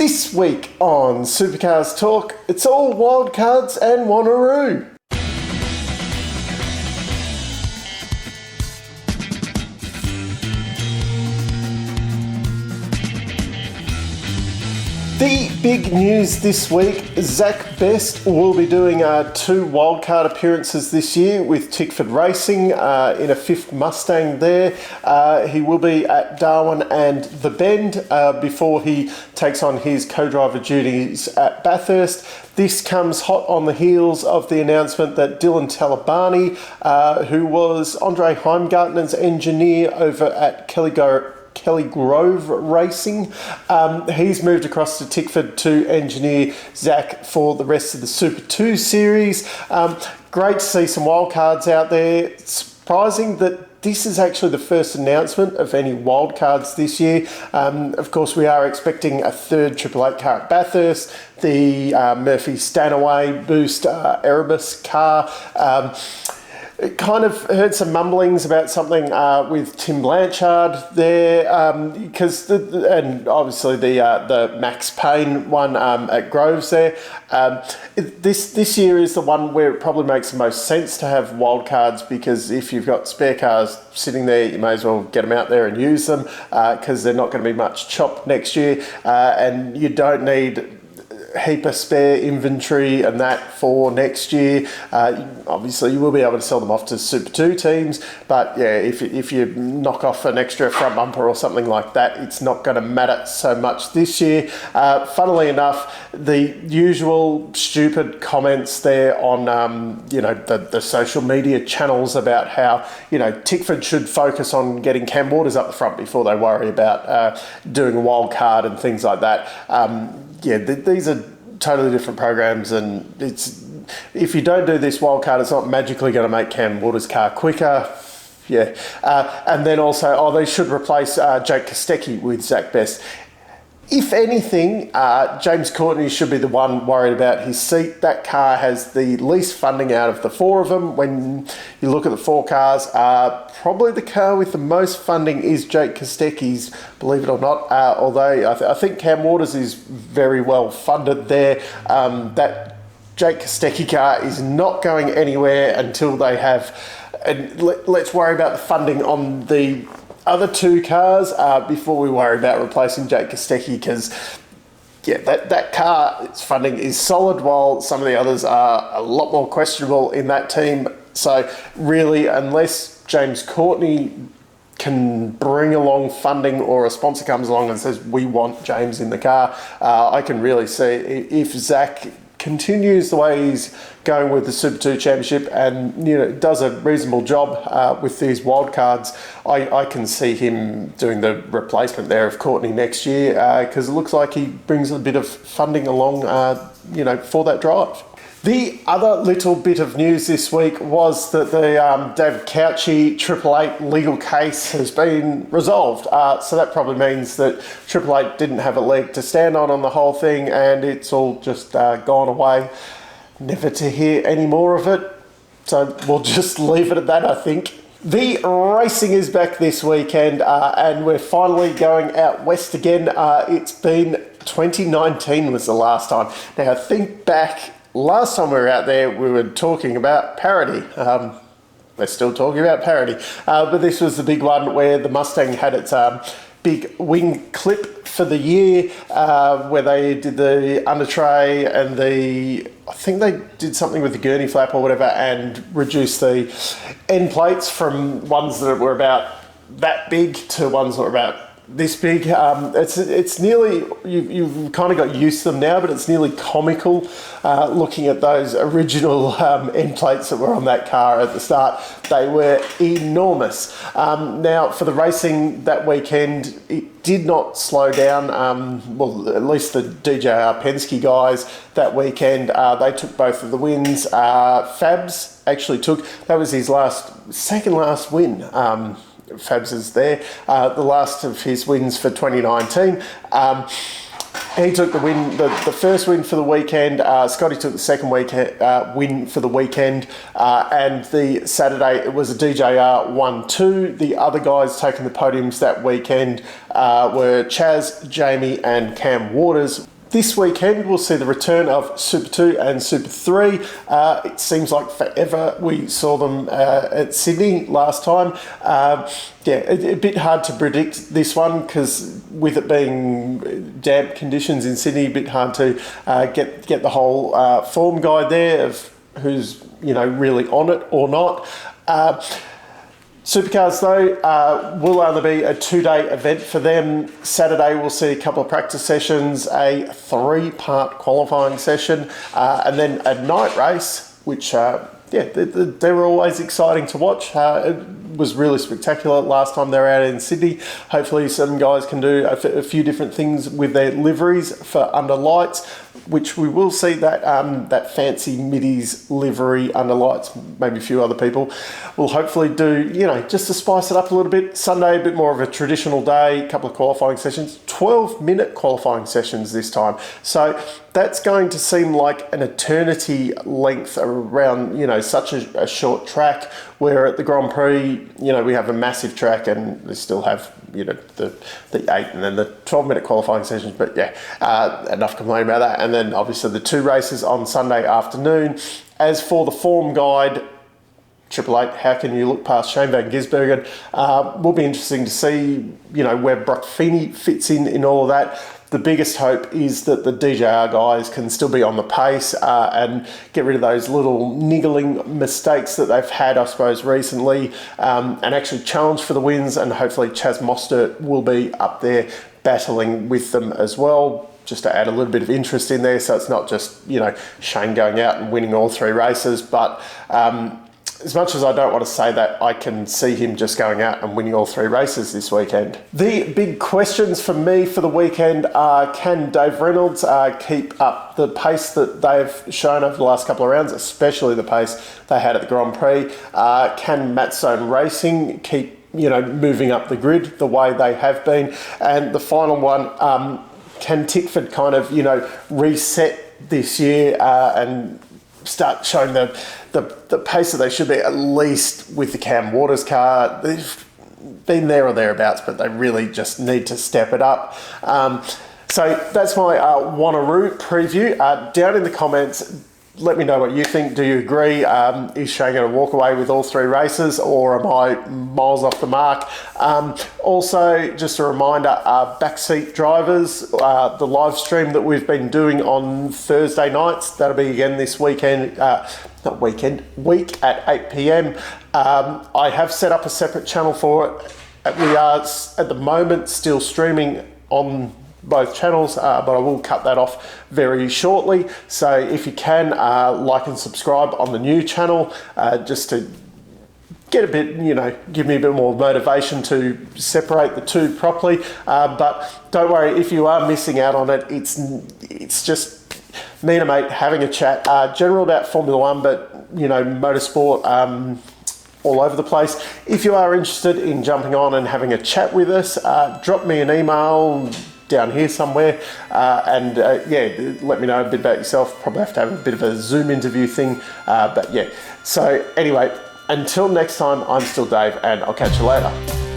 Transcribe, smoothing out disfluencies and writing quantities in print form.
This week on Supercars Torque, it's all Wildcards and Wannaroo. The big news this week, Zach Best will be doing 2 wildcard appearances this year with Tickford Racing in a 5th Mustang there. He will be at Darwin and The Bend before he takes on his co-driver duties at Bathurst. This comes hot on the heels of the announcement that Dylan Talabani, who was Andre Heimgartner's engineer over at Kelly Grove Racing. He's moved across to Tickford to engineer Zach for the rest of the Super 2 series. Great to see some wildcards out there. Surprising that this is actually the first announcement of any wildcards this year. Of course, we are expecting a 3rd Triple Eight car at Bathurst, the Murphy Stanaway Boost Erebus car. Kind of heard some mumblings about something with Tim Blanchard there, and obviously the Max Payne one at Groves there. This year is the one where it probably makes the most sense to have wildcards, because if you've got spare cars sitting there, you may as well get them out there and use them, because they're not going to be much chop next year, and you don't need heap of spare inventory and that for next year. Obviously you will be able to sell them off to Super 2 teams, but yeah, if you knock off an extra front bumper or something like that, it's not going to matter so much this year. Funnily enough, the usual stupid comments there on the social media channels about how Tickford should focus on getting Cam Waters up the front before they worry about doing a wild card and things like that. These are totally different programs, and if you don't do this wildcard, it's not magically going to make Cam Waters' car quicker. And then also, they should replace Jake Kostecki with Zach Best. If anything, James Courtney should be the one worried about his seat. That car has the least funding out of the 4 of them. When you look at the 4 cars, probably the car with the most funding is Jake Kostecki's, believe it or not, although I think Cam Waters is very well funded there. That Jake Kostecki car is not going anywhere until they have, and let's worry about the funding on the other 2 cars before we worry about replacing Jake Kostecki, because that car's funding is solid, while some of the others are a lot more questionable in that team. So really, unless James Courtney can bring along funding, or a sponsor comes along and says we want James in the car, I can really see if Zach continues the way he's going with the Super 2 Championship and does a reasonable job with these wildcards, I can see him doing the replacement there of Courtney next year, because it looks like he brings a bit of funding along for that drive. The other little bit of news this week was that the David Couchy Triple Eight legal case has been resolved. So that probably means that Triple Eight didn't have a leg to stand on the whole thing, and it's all just gone away, never to hear any more of it. So we'll just leave it at that, I think. The racing is back this weekend, and we're finally going out west again. It's been 2019 was the last time. Now think back. Last time we were out there, we were talking about parity. We're still talking about parity. But this was the big one where the Mustang had its big wing clip for the year, where they did the under tray and I think they did something with the gurney flap or whatever, and reduced the end plates from ones that were about that big to ones that were about this big. It's nearly, you've kind of got used to them now, but it's nearly comical looking at those original end plates that were on that car at the start. They were enormous. Now for the racing that weekend, it did not slow down. At least the DJR Penske guys that weekend, they took both of the wins. Fabs actually that was his second last win. Fabs is there, the last of his wins for 2019. He took the win, the first win for the weekend. Scotty took the second win for the weekend. And the Saturday, it was a DJR 1-2. The other guys taking the podiums that weekend were Chaz, Jamie and Cam Waters. This weekend, we'll see the return of Super 2 and Super 3. It seems like forever we saw them at Sydney last time. A bit hard to predict this one because with it being damp conditions in Sydney, a bit hard to get the whole form guide there of who's really on it or not. Supercars though will only be a 2-day event for them. Saturday we'll see a couple of practice sessions, a 3-part qualifying session, and then a night race, which they were always exciting to watch. It was really spectacular last time they were out in Sydney. Hopefully some guys can do a few different things with their liveries for under lights, which we will see that fancy middies livery under lights. Maybe a few other people will hopefully do, just to spice it up a little bit. Sunday, a bit more of a traditional day, a couple of qualifying sessions, 12-minute qualifying sessions this time. So that's going to seem like an eternity length around, such a short track, where at the Grand Prix, we have a massive track and they still have, the 8 and then the 12-minute qualifying sessions. But enough complaining about that. And then obviously the 2 races on Sunday afternoon. As for the form guide, 888, how can you look past Shane Van Gisbergen? Will be interesting to see, where Brock Feeney fits in all of that. The biggest hope is that the DJR guys can still be on the pace and get rid of those little niggling mistakes that they've had, I suppose, recently, and actually challenge for the wins. And hopefully Chaz Mostert will be up there battling with them as well, just to add a little bit of interest in there. So it's not just, Shane going out and winning all 3 races, but as much as I don't want to say that, I can see him just going out and winning all 3 races this weekend. The big questions for me for the weekend are, can Dave Reynolds keep up the pace that they've shown over the last couple of rounds, especially the pace they had at the Grand Prix? Can Matt Stone Racing keep moving up the grid the way they have been? And the final one, can Tickford kind of, reset this year and start showing the pace that they should be, at least with the Cam Waters car? They've been there or thereabouts, but they really just need to step it up. So that's my Wannaroo preview. Down in the comments, let me know what you think. Do you agree? Is Shane going to walk away with all 3 races, or am I miles off the mark? Also, just a reminder, backseat drivers, the live stream that we've been doing on Thursday nights, that'll be again this weekend, week at 8 p.m. I have set up a separate channel for it. We are at the moment still streaming on both channels, but I will cut that off very shortly. So if you can, like and subscribe on the new channel, just to get a bit, give me a bit more motivation to separate the 2 properly. But don't worry, if you are missing out on it, it's just me and a mate having a chat, general about Formula 1, but motorsport, all over the place. If you are interested in jumping on and having a chat with us, drop me an email down here somewhere, and let me know a bit about yourself. Probably have to have a bit of a Zoom interview thing, so anyway, until next time, I'm still Dave, and I'll catch you later.